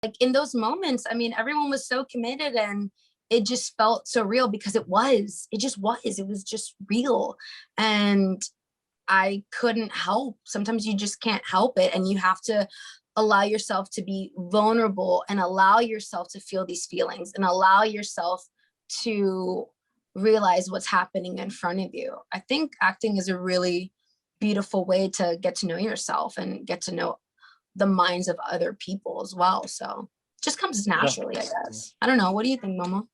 Like in those moments, I mean, everyone was so committed and it just felt so real because it was just real. And I couldn't help. Sometimes you just can't help it. And you have to allow yourself to be vulnerable and allow yourself to feel these feelings and allow yourself to realize what's happening in front of you. I think acting is a really beautiful way to get to know yourself and get to know the minds of other people as well. So it just comes naturally, I guess. I don't know. What do you think, Momo?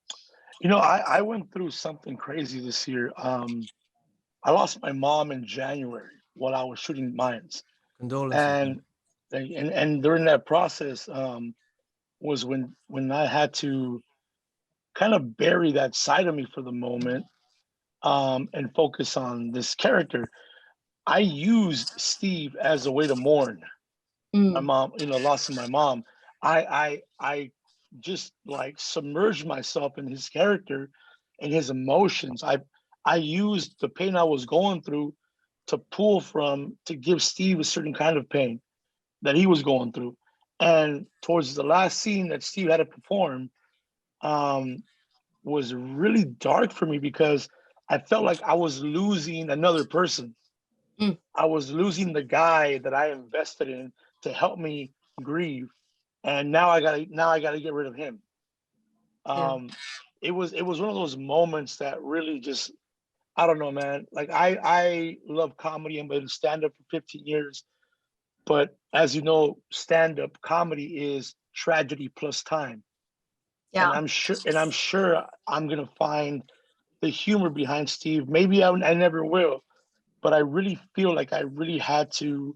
You know, I went through something crazy this year. I lost my mom in January while I was shooting Mayans. Condolences. And during that process was when I had to kind of bury that side of me for the moment and focus on this character. I used Steve as a way to mourn my mom, loss of my mom. I just like submerged myself in his character and his emotions. I used the pain I was going through to pull from, to give Steve a certain kind of pain that he was going through. And towards the last scene that Steve had to perform was really dark for me because I felt like I was losing another person. I was losing the guy that I invested in to help me grieve. And now I gotta get rid of him. It was one of those moments that really just, I don't know, man. Like I love comedy. I've been stand-up for 15 years. But as you know, stand-up comedy is tragedy plus time. Yeah. And I'm sure I'm gonna find the humor behind Steve. Maybe I never will, but I really feel like I really had to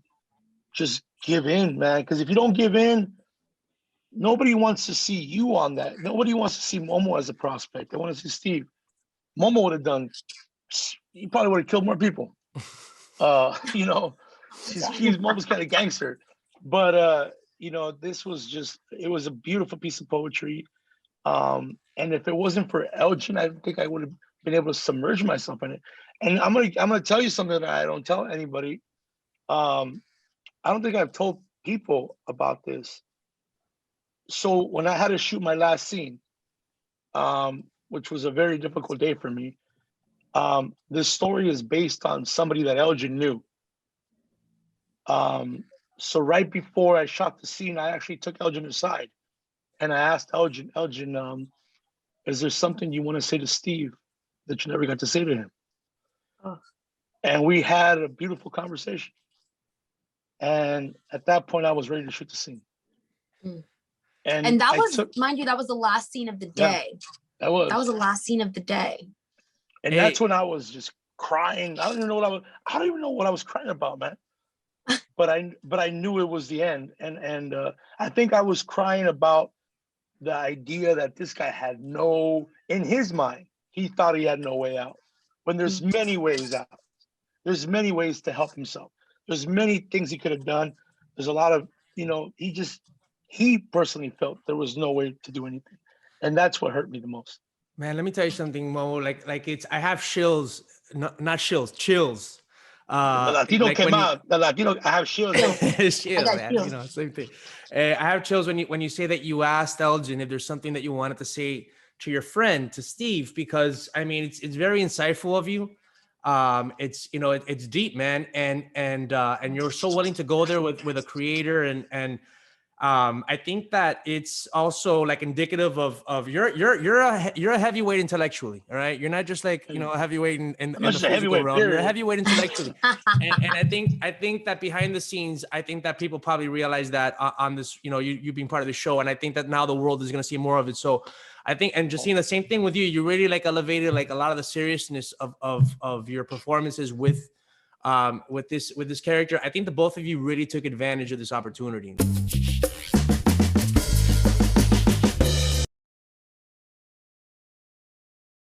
just give in, man. Because if you don't give in, nobody wants to see you on that. Nobody wants to see Momo as a prospect. They want to see Steve. Momo would have done, he probably would have killed more people. She's Momo's kind of gangster. But this was just, it was a beautiful piece of poetry. And if it wasn't for Elgin, I think I would have been able to submerge myself in it. And I'm gonna tell you something that I don't tell anybody. I don't think I've told people about this. So when I had to shoot my last scene, which was a very difficult day for me, this story is based on somebody that Elgin knew. So right before I shot the scene, I actually took Elgin aside and I asked Elgin, is there something you want to say to Steve that you never got to say to him? Oh. And we had a beautiful conversation. And at that point, I was ready to shoot the scene. And that was, mind you, that was the last scene of the day. Yeah, that was the last scene of the day. And that's when I was just crying. I don't even know what I was crying about, man. but I knew it was the end. And I think I was crying about the idea that this guy had in his mind, he thought he had no way out. When there's many ways out. There's many ways to help himself. There's many things he could have done. There's a lot of, he personally felt there was no way to do anything. And that's what hurt me the most. Man, let me tell you something, Momo. I have chills, not chills. The Latino came out. The Latino, I have chills. Chills, man. Same thing. I have chills when you say that you asked Elgin if there's something that you wanted to say to your friend, to Steve, because I mean, it's very insightful of you. It's deep, man, and you're so willing to go there with a creator, and I think that it's also like indicative of you're a heavyweight intellectually, all right? You're not just like a heavyweight in the physical realm. You're a heavyweight intellectually, and I think that behind the scenes, I think that people probably realize that on this, you being part of the show, and I think that now the world is going to see more of it. So I think, and Justina, the same thing with you. You really elevated a lot of the seriousness of your performances with this character. I think the both of you really took advantage of this opportunity.